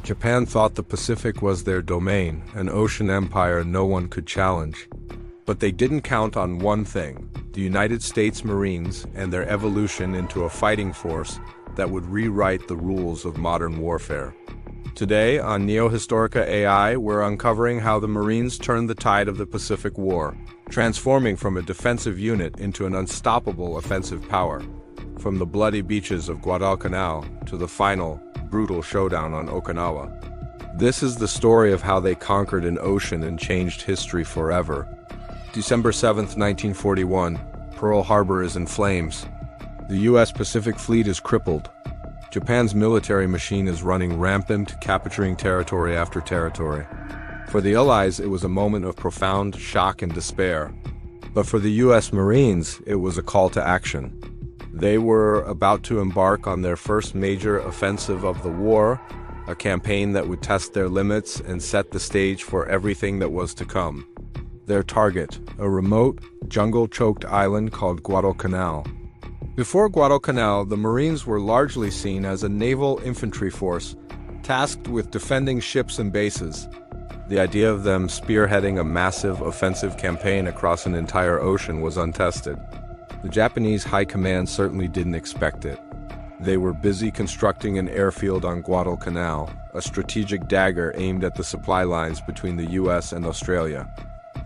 Japan thought the Pacific was their domain, an ocean empire no one could challenge. But they didn't count on one thing: the United States Marines and their evolution into a fighting force that would rewrite the rules of modern warfare. Today, on NeoHistorica A.I., we're uncovering how the Marines turned the tide of the Pacific War, transforming from a defensive unit into an unstoppable offensive power. From the bloody beaches of Guadalcanal to the final, brutal showdown on Okinawa. This is the story of how they conquered an ocean and changed history forever. December 7, 1941, Pearl Harbor is in flames. The U.S. Pacific Fleet is crippled. Japan's military machine is running rampant, capturing territory after territory. For the Allies, it was a moment of profound shock and despair. But for the U.S. Marines, it was a call to action. They were about to embark on their first major offensive of the war, a campaign that would test their limits and set the stage for everything that was to come. Their target, a remote, jungle-choked island called Guadalcanal. Before Guadalcanal, the Marines were largely seen as a naval infantry force, tasked with defending ships and bases. The idea of them spearheading a massive offensive campaign across an entire ocean was untested. The Japanese high command certainly didn't expect it. They were busy constructing an airfield on Guadalcanal, a strategic dagger aimed at the supply lines between the US and Australia.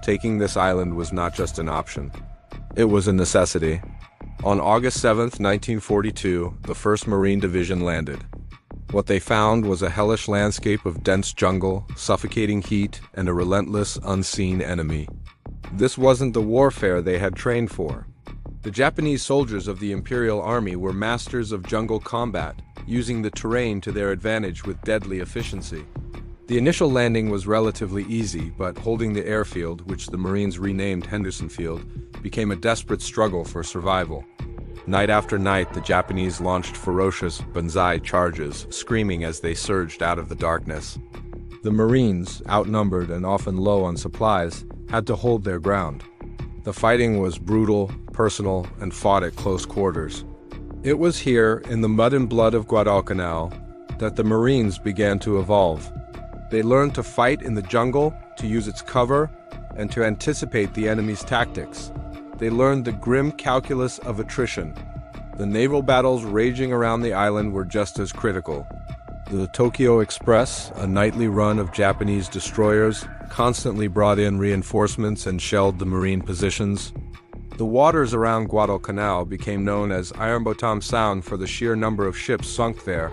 Taking this island was not just an option. It was a necessity. On August 7, 1942, the 1st Marine Division landed. What they found was a hellish landscape of dense jungle, suffocating heat, and a relentless, unseen enemy. This wasn't the warfare they had trained for. The Japanese soldiers of the Imperial Army were masters of jungle combat, using the terrain to their advantage with deadly efficiency. The initial landing was relatively easy, but holding the airfield, which the Marines renamed Henderson Field, became a desperate struggle for survival. Night after night, the Japanese launched ferocious banzai charges, screaming as they surged out of the darkness. The Marines, outnumbered and often low on supplies, had to hold their ground. The fighting was brutal, personal, and fought at close quarters. It was here, in the mud and blood of Guadalcanal, that the Marines began to evolve. They learned to fight in the jungle, to use its cover, and to anticipate the enemy's tactics. They learned the grim calculus of attrition. The naval battles raging around the island were just as critical. The Tokyo Express, a nightly run of Japanese destroyers, constantly brought in reinforcements and shelled the Marine positions. The waters around Guadalcanal became known as Ironbottom Sound for the sheer number of ships sunk there.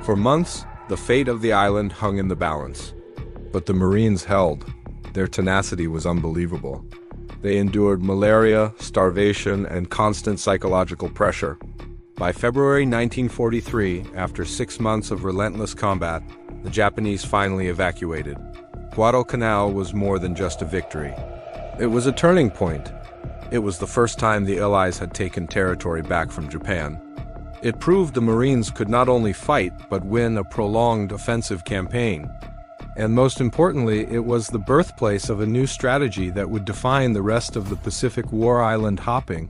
For months, the fate of the island hung in the balance. But the Marines held. Their tenacity was unbelievable. They endured malaria, starvation, and constant psychological pressure. By February 1943, after 6 months of relentless combat, the Japanese finally evacuated. Guadalcanal was more than just a victory. It was a turning point. It was the first time the Allies had taken territory back from Japan. It proved the Marines could not only fight, but win a prolonged offensive campaign. And most importantly, it was the birthplace of a new strategy that would define the rest of the Pacific War island hopping.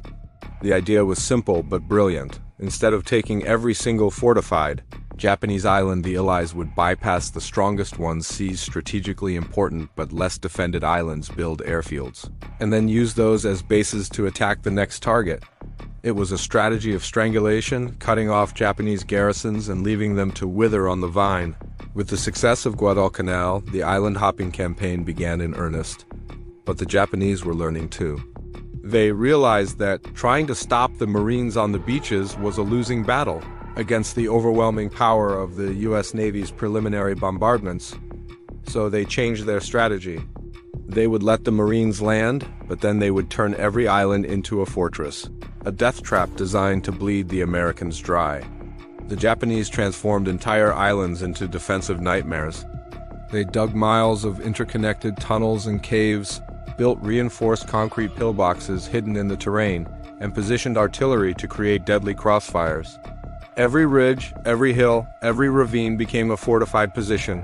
The idea was simple but brilliant. Instead of taking every single fortified, Japanese island, the Allies would bypass the strongest ones, seize strategically important but less defended islands, build airfields, and then use those as bases to attack the next target. It was a strategy of strangulation, cutting off Japanese garrisons and leaving them to wither on the vine. With the success of Guadalcanal, the island-hopping campaign began in earnest. But the Japanese were learning too. They realized that trying to stop the Marines on the beaches was a losing battle against the overwhelming power of the U.S. Navy's preliminary bombardments. So they changed their strategy. They would let the Marines land, but then they would turn every island into a fortress, a death trap designed to bleed the Americans dry. The Japanese transformed entire islands into defensive nightmares. They dug miles of interconnected tunnels and caves, built reinforced concrete pillboxes hidden in the terrain, and positioned artillery to create deadly crossfires. Every ridge, every hill, every ravine became a fortified position.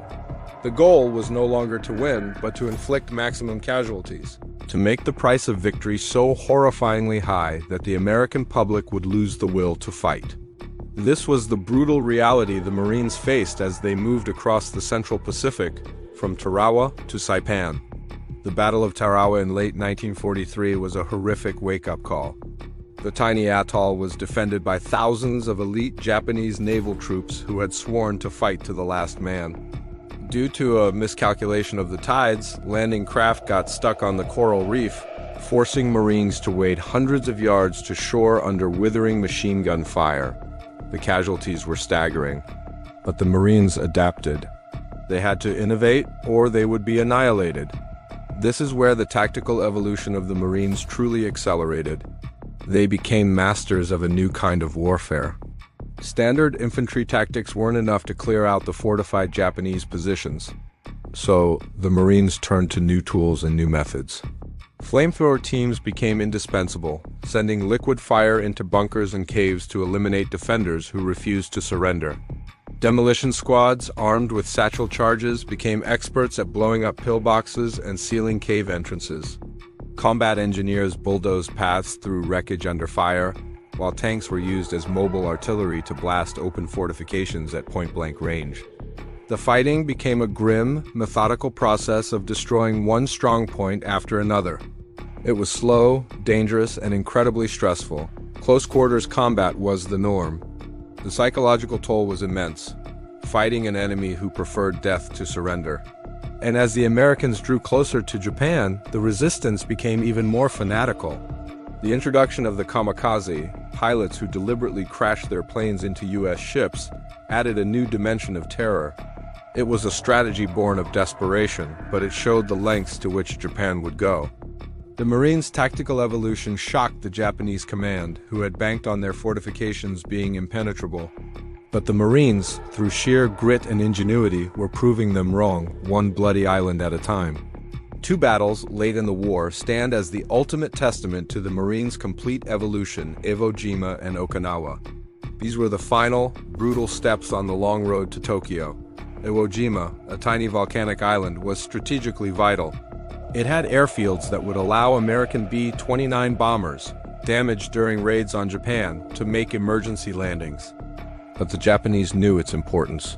The goal was no longer to win, but to inflict maximum casualties, to make the price of victory so horrifyingly high that the American public would lose the will to fight. This was the brutal reality the Marines faced as they moved across the Central Pacific from Tarawa to Saipan. The Battle of Tarawa in late 1943 was a horrific wake-up call. The tiny atoll was defended by thousands of elite Japanese naval troops who had sworn to fight to the last man. Due to a miscalculation of the tides, landing craft got stuck on the coral reef, forcing Marines to wade hundreds of yards to shore under withering machine gun fire. The casualties were staggering, but the Marines adapted. They had to innovate, or they would be annihilated. This is where the tactical evolution of the Marines truly accelerated. They became masters of a new kind of warfare. Standard infantry tactics weren't enough to clear out the fortified Japanese positions, so the Marines turned to new tools and new methods. Flamethrower teams became indispensable, sending liquid fire into bunkers and caves to eliminate defenders who refused to surrender. Demolition squads, armed with satchel charges, became experts at blowing up pillboxes and sealing cave entrances. Combat engineers bulldozed paths through wreckage under fire, while tanks were used as mobile artillery to blast open fortifications at point-blank range. The fighting became a grim, methodical process of destroying one strongpoint after another. It was slow, dangerous, and incredibly stressful. Close-quarters combat was the norm. The psychological toll was immense, fighting an enemy who preferred death to surrender. And as the Americans drew closer to Japan, the resistance became even more fanatical. The introduction of the Kamikaze, pilots who deliberately crashed their planes into U.S. ships, added a new dimension of terror. It was a strategy born of desperation, but it showed the lengths to which Japan would go. The Marines' tactical evolution shocked the Japanese command, who had banked on their fortifications being impenetrable. But the Marines, through sheer grit and ingenuity, were proving them wrong, one bloody island at a time. Two battles late in the war stand as the ultimate testament to the Marines' complete evolution: Iwo Jima and Okinawa. These were the final, brutal steps on the long road to Tokyo. Iwo Jima, a tiny volcanic island, was strategically vital. It had airfields that would allow American B-29 bombers, damaged during raids on Japan, to make emergency landings. But the Japanese knew its importance.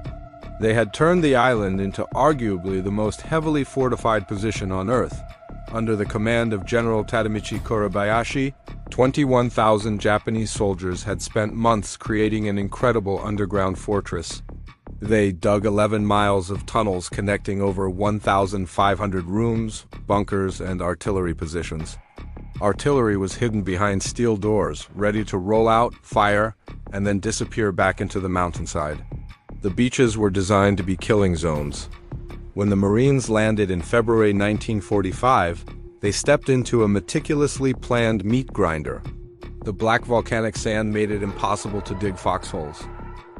They had turned the island into arguably the most heavily fortified position on Earth. Under the command of General Tadamichi Kurabayashi, 21,000 Japanese soldiers had spent months creating an incredible underground fortress. They dug 11 miles of tunnels connecting over 1,500 rooms, bunkers, and artillery positions. Artillery was hidden behind steel doors, ready to roll out, fire, and then disappear back into the mountainside. The beaches were designed to be killing zones. When the Marines landed in February 1945, they stepped into a meticulously planned meat grinder. The black volcanic sand made it impossible to dig foxholes.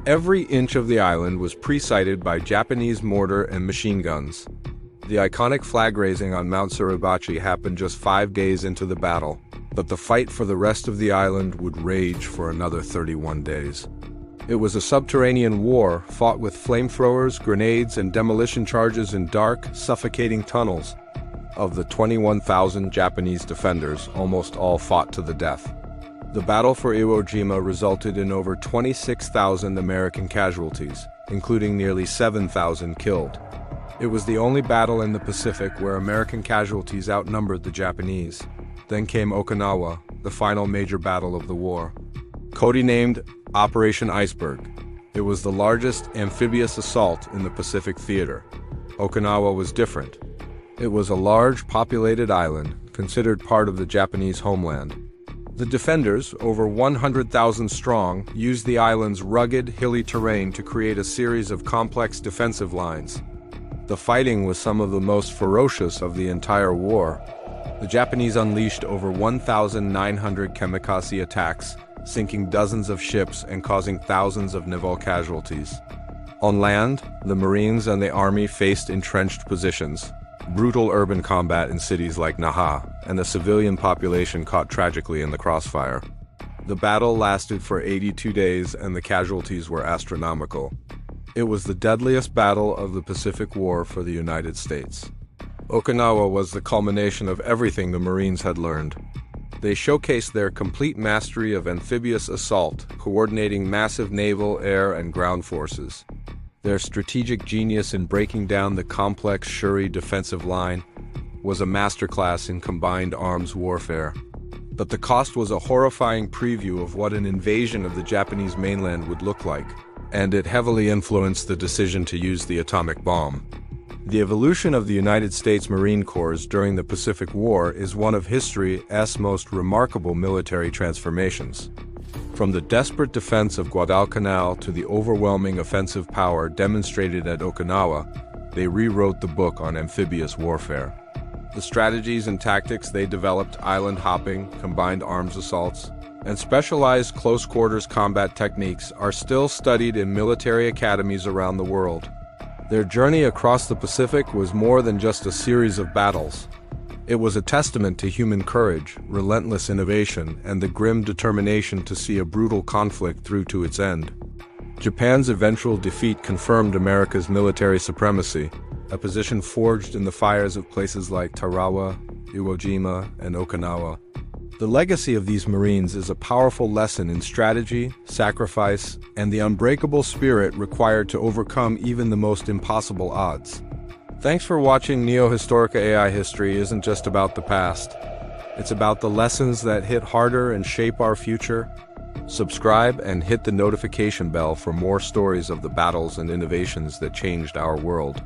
Every inch of the island was pre-sighted by Japanese mortar and machine guns. The iconic flag raising on Mount Suribachi happened just 5 days into the battle, but the fight for the rest of the island would rage for another 31 days. It was a subterranean war fought with flamethrowers, grenades, and demolition charges in dark, suffocating tunnels. Of the 21,000 Japanese defenders, almost all fought to the death. The battle for Iwo Jima resulted in over 26,000 American casualties, including nearly 7,000 killed. It was the only battle in the Pacific where American casualties outnumbered the Japanese. Then came Okinawa, the final major battle of the war. Codenamed Operation Iceberg, it was the largest amphibious assault in the Pacific theater. Okinawa was different. It was a large, populated island, considered part of the Japanese homeland. The defenders, over 100,000 strong, used the island's rugged, hilly terrain to create a series of complex defensive lines. The fighting was some of the most ferocious of the entire war. The Japanese unleashed over 1,900 kamikaze attacks, sinking dozens of ships and causing thousands of naval casualties. On land, the Marines and the Army faced entrenched positions, brutal urban combat in cities like Naha, and the civilian population caught tragically in the crossfire. The battle lasted for 82 days and the casualties were astronomical. It was the deadliest battle of the Pacific War for the United States. Okinawa was the culmination of everything the Marines had learned. They showcased their complete mastery of amphibious assault, coordinating massive naval, air, and ground forces. Their strategic genius in breaking down the complex Shuri defensive line was a masterclass in combined arms warfare. But the cost was a horrifying preview of what an invasion of the Japanese mainland would look like, and it heavily influenced the decision to use the atomic bomb. The evolution of the United States Marine Corps during the Pacific War is one of history's most remarkable military transformations. From the desperate defense of Guadalcanal to the overwhelming offensive power demonstrated at Okinawa, they rewrote the book on amphibious warfare. The strategies and tactics they developed, island hopping, combined arms assaults, and specialized close-quarters combat techniques, are still studied in military academies around the world. Their journey across the Pacific was more than just a series of battles. It was a testament to human courage, relentless innovation, and the grim determination to see a brutal conflict through to its end. Japan's eventual defeat confirmed America's military supremacy, a position forged in the fires of places like Tarawa, Iwo Jima, and Okinawa. The legacy of these Marines is a powerful lesson in strategy, sacrifice, and the unbreakable spirit required to overcome even the most impossible odds. Thanks for watching. NeoHistorica A.I. history isn't just about the past. It's about the lessons that hit harder and shape our future. Subscribe and hit the notification bell for more stories of the battles and innovations that changed our world.